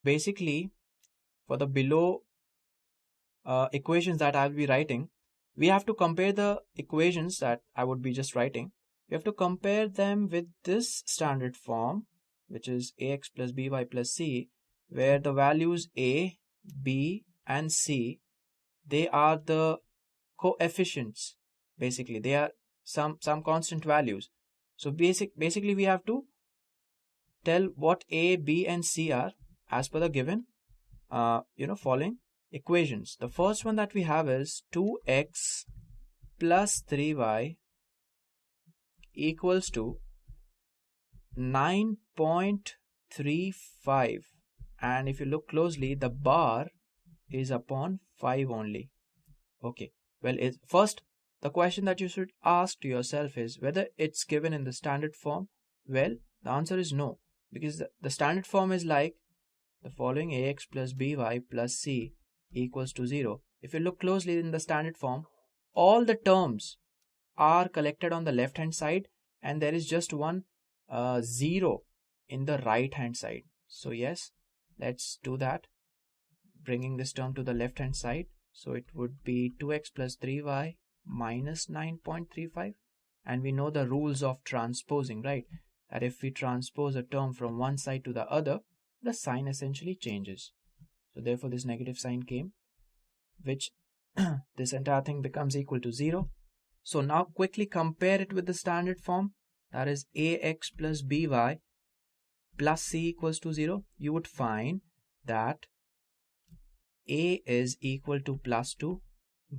basically for the below equations that I'll be writing, we have to compare the equations that I would be just writing. We have to compare them with this standard form, which is ax plus by plus c, where the values a, b, and c, they are the coefficients. Basically, they are some constant values. So basically we have to tell what a, b, and c are as per the given following equations. The first one that we have is 2x plus 3y equals to 9.35, and if you look closely, the bar is upon 5 only. Okay, well, first the question that you should ask to yourself is whether it's given in the standard form. Well, the answer is no, because the standard form is like the following: ax plus by plus c equals to 0. If you look closely in the standard form, all the terms are collected on the left hand side, and there is just one 0 in the right hand side. So yes, let's do that, bringing this term to the left hand side. So it would be 2x plus 3y minus 9.35, and we know the rules of transposing, right? That if we transpose a term from one side to the other, the sign essentially changes. So therefore this negative sign came, which this entire thing becomes equal to 0. So now quickly compare it with the standard form, that is ax plus by plus c equals to 0. You would find that a is equal to plus 2,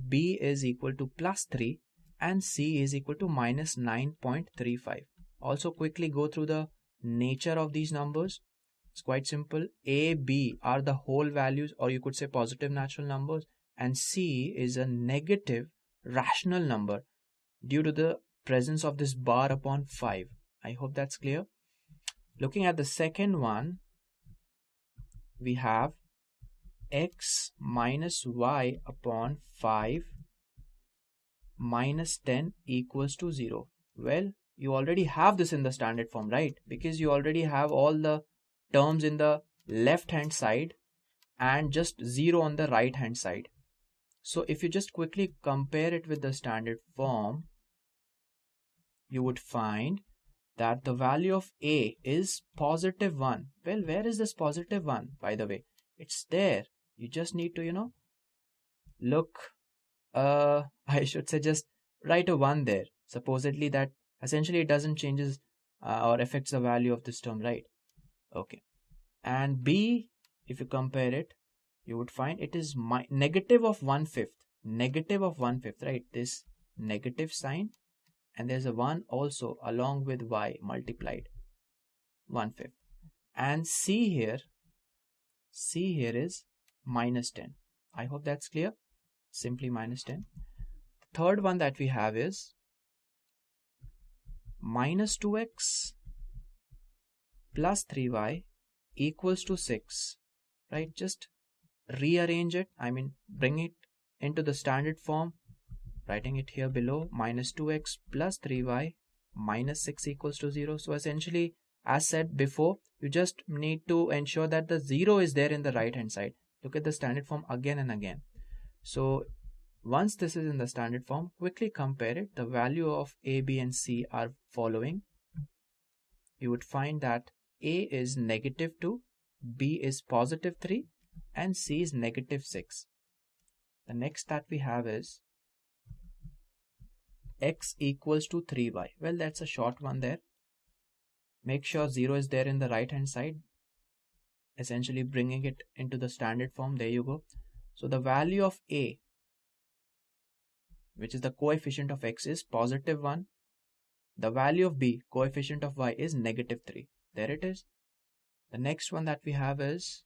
b is equal to plus 3, and c is equal to minus 9.35. Also quickly go through the nature of these numbers. It's quite simple. A, b are the whole values, or you could say positive natural numbers, and c is a negative rational number due to the presence of this bar upon 5. I hope that's clear. Looking at the second one, we have x minus y upon 5 minus 10 equals to 0. Well, you already have this in the standard form, right? Because you already have all the terms in the left hand side and just 0 on the right hand side. So if you just quickly compare it with the standard form, you would find that the value of a is positive 1. Well, where is this positive 1, by the way? It's there. You just need to, look, I should say just write a 1 there. Supposedly that essentially it doesn't changes or affects the value of this term, right? Okay. And b, if you compare it, you would find it is negative of 1/5. Negative of 1/5, right? This negative sign, and there's a 1 also along with y multiplied 1/5. And c here is minus 10. I hope that's clear. Simply minus 10. The third one that we have is minus 2x plus 3y equals to 6, right? Just rearrange it, bring it into the standard form, writing it here below, minus 2x plus 3y minus 6 equals to 0. So essentially, as said before, you just need to ensure that the 0 is there in the right hand side. Look at the standard form again and again. So once this is in the standard form, quickly compare it. The value of a, b, and c are following. You would find that a is negative 2, b is positive 3, and c is negative 6. The next that we have is x equals to 3y. Well, that's a short one there. Make sure 0 is there in the right hand side, essentially bringing it into the standard form. There you go. So the value of a, which is the coefficient of x, is positive 1. The value of b, coefficient of y, is negative 3. There it is. The next one that we have is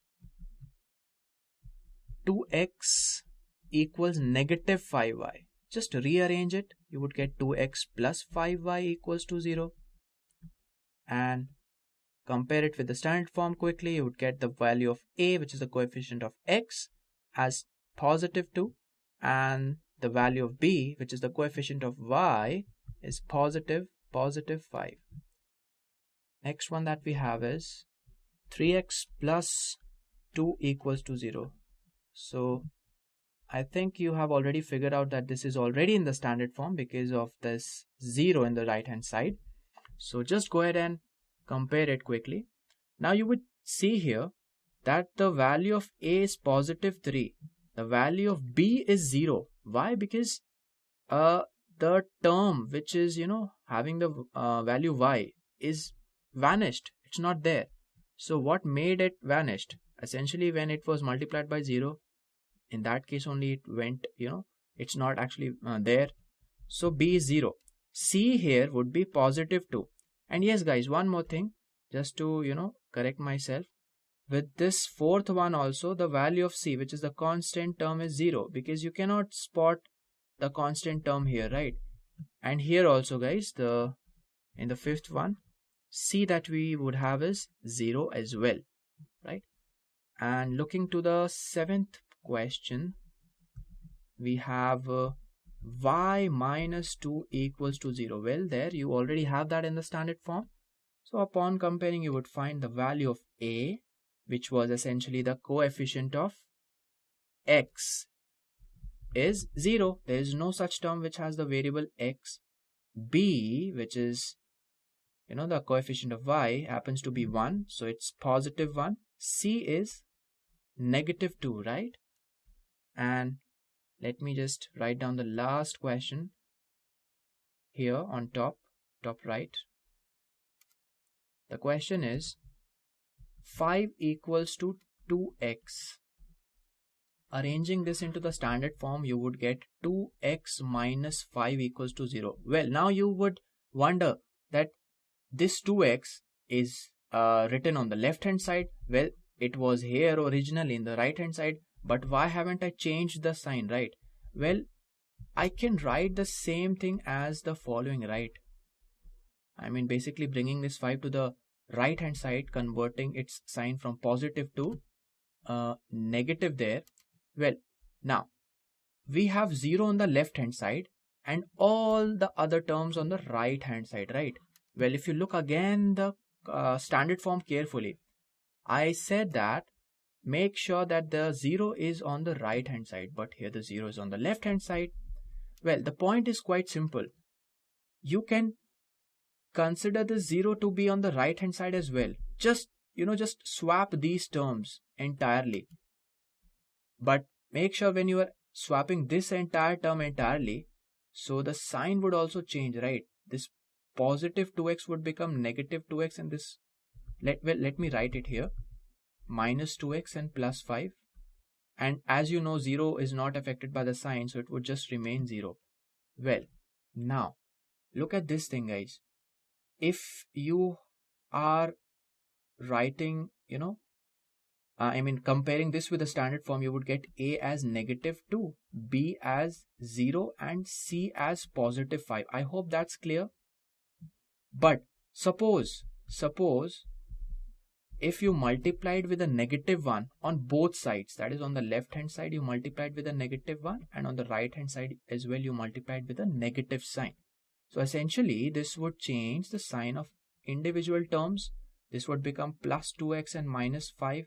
2x equals negative 5y. Just rearrange it. You would get 2x plus 5y equals to 0. And compare it with the standard form quickly. You would get the value of a, which is the coefficient of x, as positive 2. And the value of b, which is the coefficient of y, is positive 5. Next one that we have is 3x plus 2 equals to 0. So I think you have already figured out that this is already in the standard form because of this 0 in the right hand side. So just go ahead and compare it quickly. Now you would see here that the value of A is positive 3. The value of B is 0. Why? Because the term which is, having the value Y is vanished. It's not there. So what made it vanished? Essentially, when it was multiplied by 0, in that case only it went, it's not actually there. So B is 0. C here would be positive 2. And yes guys, one more thing, just to, correct myself. With this fourth one also, the value of C, which is the constant term, is 0, because you cannot spot the constant term here, right? And here also guys, in the fifth one, C that we would have is 0 as well, right? And looking to the seventh question, we have y minus 2 equals to 0. Well, there you already have that in the standard form. So upon comparing, you would find the value of A, which was essentially the coefficient of x, is 0. There is no such term which has the variable x. B, which is, the coefficient of y, happens to be 1. So it's positive 1. C is negative 2, right? And let me just write down the last question here on top right. The question is 5 equals to 2x. Arranging this into the standard form, you would get 2x minus 5 equals to 0. Well, now you would wonder that this 2x is written on the left hand side. Well, it was here originally in the right hand side, but why haven't I changed the sign, right? Well, I can write the same thing as the following, right? I mean, basically bringing this 5 to the right hand side, converting its sign from positive to negative there. Well, now we have 0 on the left hand side and all the other terms on the right hand side, right? Well, if you look again the standard form carefully, I said that make sure that the 0 is on the right hand side, but here the 0 is on the left hand side. Well, the point is quite simple. You can consider the 0 to be on the right hand side as well. Just swap these terms entirely. But make sure when you are swapping this entire term entirely, so the sign would also change, right? This positive 2x would become negative 2x, and this, let me write it here, minus 2x and plus 5. And as you know, 0 is not affected by the sign, so it would just remain 0. Well, now look at this thing, guys. If you are writing, comparing this with the standard form, you would get A as negative 2, B as 0, and C as positive 5. I hope that's clear. But suppose if you multiplied with a negative 1 on both sides, that is on the left hand side you multiplied with a negative 1 and on the right hand side as well you multiplied with a negative sign. So essentially this would change the sign of individual terms. This would become plus 2x and minus 5,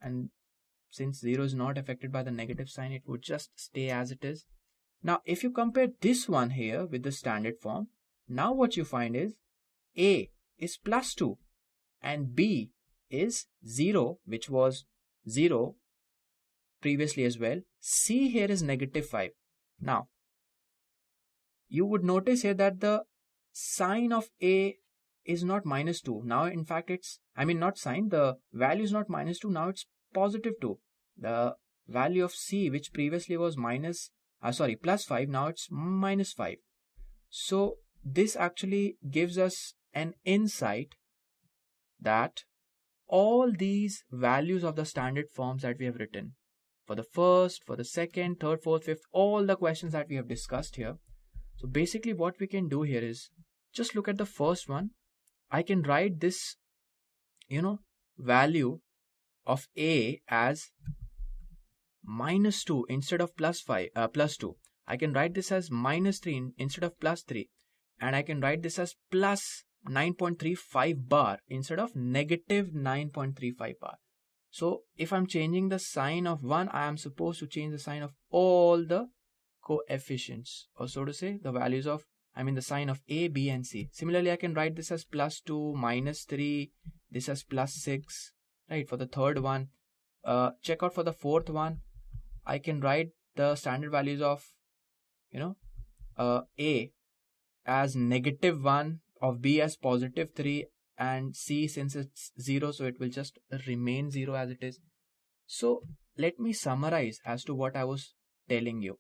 and since 0 is not affected by the negative sign, it would just stay as it is. Now if you compare this one here with the standard form, now what you find is A is plus 2 and B is 0, which was 0 previously as well. C here is negative 5. Now you would notice here that the sign of A is not minus 2. Now in fact it's, the value is not minus 2, now it's positive 2. The value of C, which previously was plus 5, now it's minus 5. So this actually gives us an insight that all these values of the standard forms that we have written for the first, for the second, third, fourth, fifth, all the questions that we have discussed here. So basically what we can do here is just look at the first one. I can write this, value of A as minus 2 instead of plus 2. I can write this as minus 3 instead of plus 3. And I can write this as plus 9.35 bar instead of negative 9.35 bar. So if I'm changing the sign of 1, I am supposed to change the sign of all the coefficients, or so to say, the values of, the sign of a, b and c. Similarly, I can write this as +2, -3, this as +6, right? For the third one, check out for the fourth one. I can write the standard values of, a as -1, of b as +3, and c, since it's 0, so it will just remain 0 as it is. So let me summarize as to what I was telling you.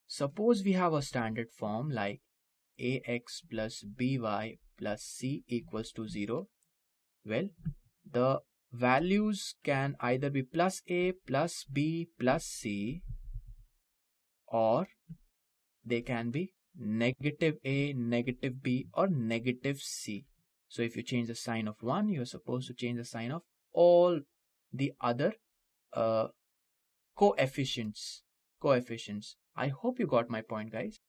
Suppose we have a standard form like ax plus by plus c equals to 0. Well, the values can either be +a, +b, +c, or they can be -a, -b, or -c. So if you change the sign of 1, you're supposed to change the sign of all the other coefficients. I hope you got my point, guys.